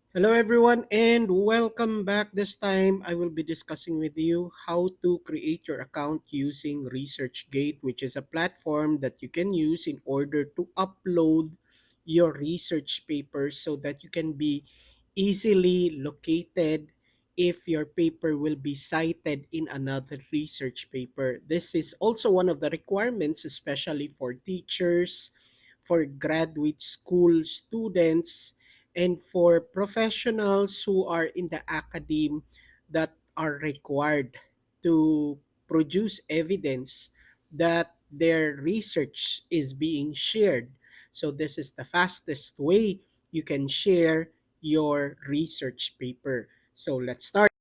Hello, everyone, and welcome back. This time, I will be discussing with you how to create your account using ResearchGate, which is a platform that you can use in order to upload your research papers so that you can be easily located if your paper will be cited in another research paper. This is also one of the requirements, especially for teachers, for graduate school students, and for professionals who are in the academe that are required to produce evidence that their research is being shared. So this is the fastest way you can share your research paper. So let's start.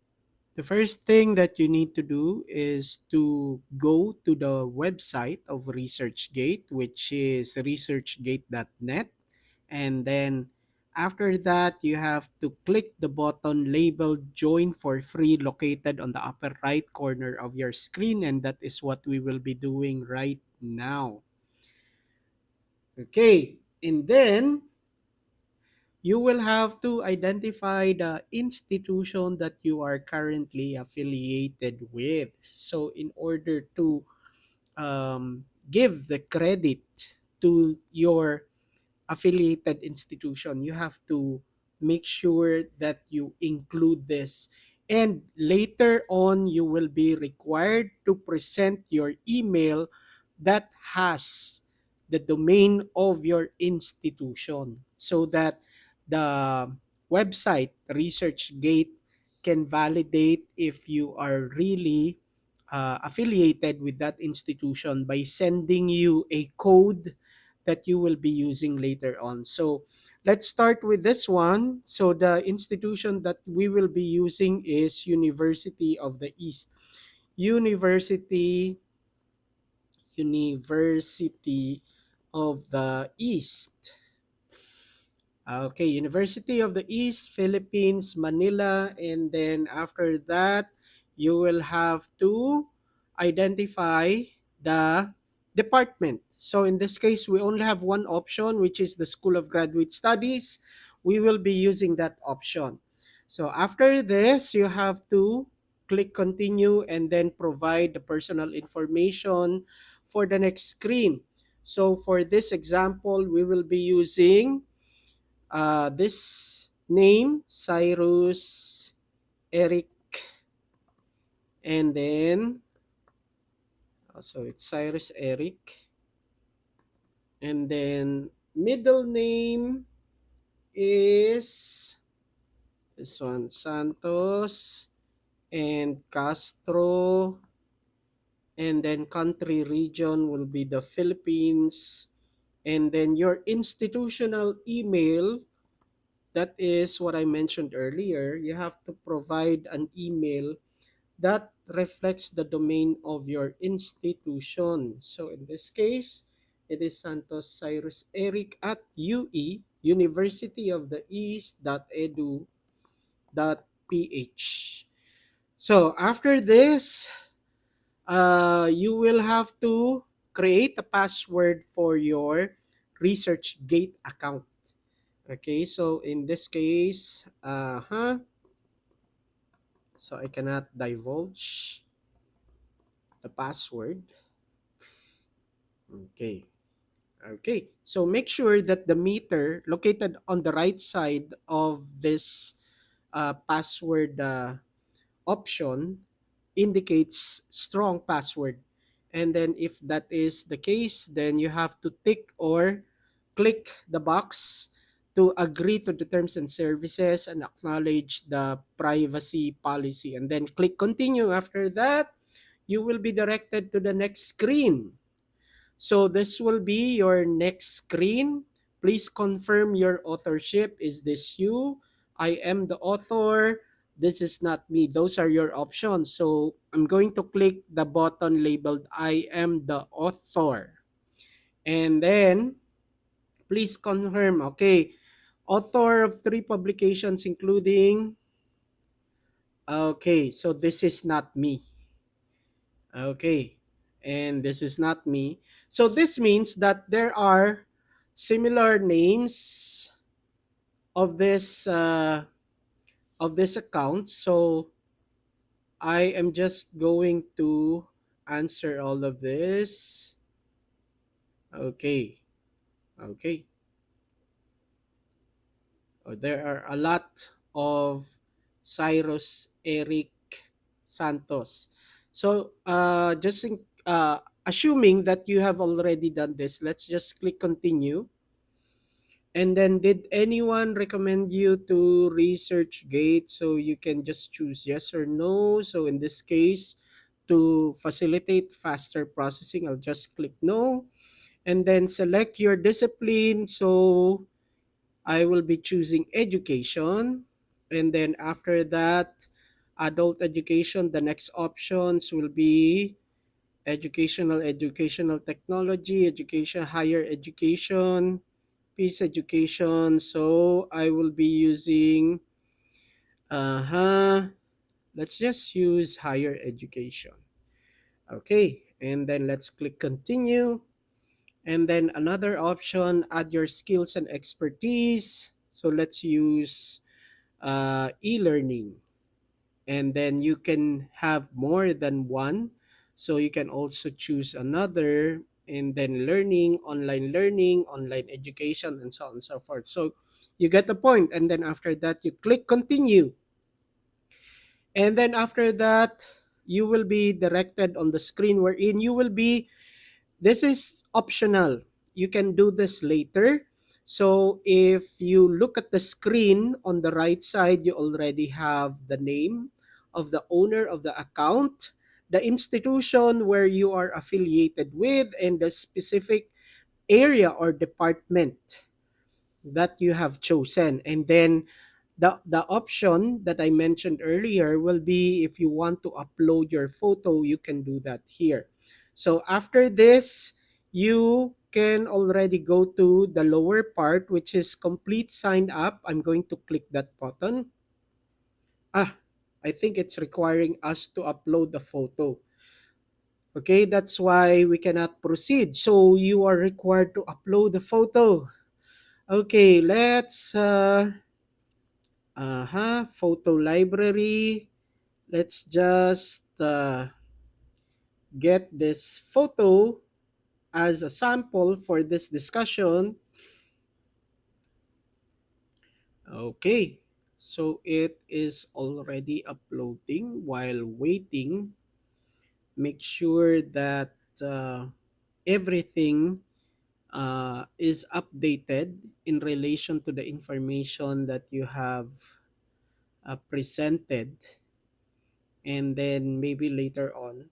The first thing that you need to do is to go to the website of ResearchGate, which is researchgate.net. And then after that, you have to click the button labeled Join for Free located on the upper right corner of your screen. And that is what we will be doing right now. Okay. And then you will have to identify the institution that you are currently affiliated with. So in order to give the credit to your affiliated institution, you have to make sure that you include this. And later on, you will be required to present your email that has the domain of your institution so that the website ResearchGate can validate if you are really affiliated with that institution by sending you a code that you will be using later on. So let's start with this one. So the institution that we will be using is University of the East. University University of the East. Okay, University of the East, Philippines, Manila, and then after that, you will have to identify the department. So in this case, we only have one option, which is the School of Graduate Studies. We will be using that option. So after this, you have to click continue and then provide the personal information for the next screen. So for this example, we will be using this name, Cyrus Eric, and then so it's Cyrus Eric, and then middle name is this one, Santos, and Castro, and then country region will be the Philippines, and then your institutional email. That is what I mentioned earlier. You have to provide an email that reflects the domain of your institution. So in this case, it is Santos Cyrus Eric at UE, University of the East.edu.ph. So after this, you will have to create a password for your ResearchGate account. Okay, so in this case, so I cannot divulge the password. Okay. Okay. So make sure that the meter located on the right side of this password option indicates strong password. And then if that is the case, then you have to tick or click the box to agree to the terms and services and acknowledge the privacy policy. And then click continue. After that, you will be directed to the next screen. So this will be your next screen. Please confirm your authorship. Is this you? I am the author. This is not me. Those are your options. So I'm going to click the button labeled I am the author. And then please confirm. Okay. Author of 3 publications including. Okay. So this is not me. Okay. And this is not me. So this means that there are similar names of this of this account. So I am just going to answer all of this. Okay. Okay. There are a lot of Cyrus Eric Santos. So assuming that you have already done this, let's just click continue. And then did anyone recommend you to ResearchGate? So you can just choose yes or no. So in this case, to facilitate faster processing, I'll just click no. And then select your discipline. So I will be choosing education. And then after that, adult education, the next options will be educational technology, education, higher education, peace education. So I will be using, uh-huh, let's just use higher education. Okay, and then let's click continue. And then another option, add your skills and expertise. So let's use e-learning. And then you can have more than one. So you can also choose another, and then learning, online education, and so on and so forth. So you get the point. And then after that, you click continue. And then after that, you will be directed on the screen wherein you will be, this is optional. You can do this later. So if you look at the screen on the right side, you already have the name of the owner of the account, the institution where you are affiliated with, and the specific area or department that you have chosen. And then the option that I mentioned earlier will be if you want to upload your photo, you can do that here. So after this, you can already go to the lower part, which is complete sign up. I'm going to click that button. I think it's requiring us to upload the photo. Okay, that's why we cannot proceed. So you are required to upload the photo. Okay, let's photo library. Let's just get this photo as a sample for this discussion. Okay, so it is already uploading. While waiting, make sure that everything is updated in relation to the information that you have presented, and then maybe later on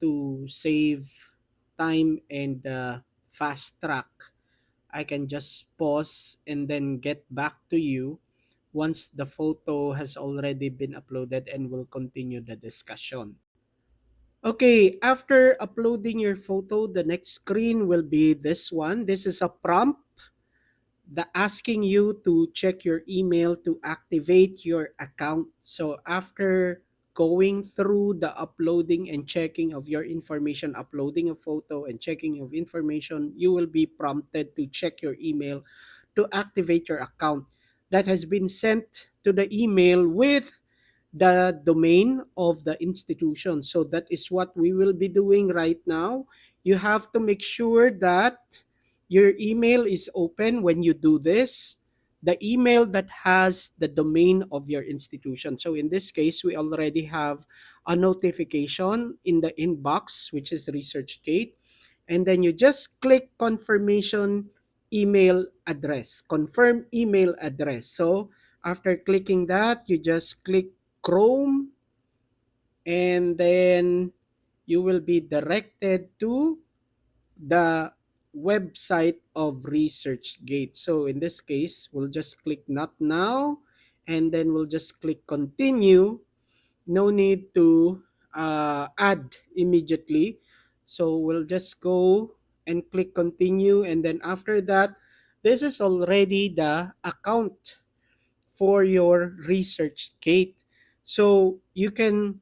to save time and fast track, I can just pause and then get back to you once the photo has already been uploaded, and we'll continue the discussion. Okay, after uploading your photo, the next screen will be this one. This is a prompt asking you to check your email to activate your account. So after going through the uploading and checking of your information, uploading a photo and checking of information, you will be prompted to check your email to activate your account that has been sent to the email with the domain of the institution. So that is what we will be doing right now. You have to make sure that your email is open when you do this. The email that has the domain of your institution. So in this case, we already have a notification in the inbox, which is ResearchGate. And then you just click confirmation email address, confirm email address. So after clicking that, you just click Chrome, and then you will be directed to the website of ResearchGate. So in this case, we'll just click not now, and then we'll just click continue. No need to add immediately. So we'll just go and click continue, and then after that, this is already the account for your ResearchGate. So you can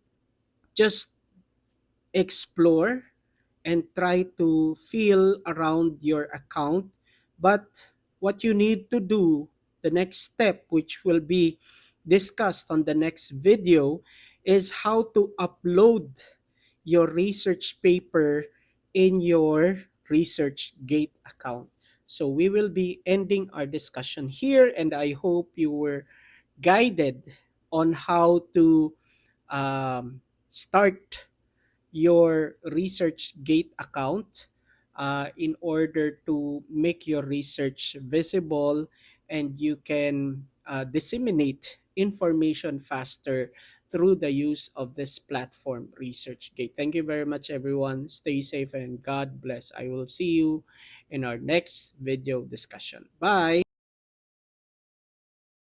just explore and try to feel around your account. But what you need to do, the next step, which will be discussed on the next video is how to upload your research paper in your ResearchGate account. So we will be ending our discussion here, and I hope you were guided on how to start your ResearchGate account in order to make your research visible, and you can disseminate information faster through the use of this platform, ResearchGate. Thank you very much, everyone. Stay safe and God bless. I will see you in our next video discussion. Bye.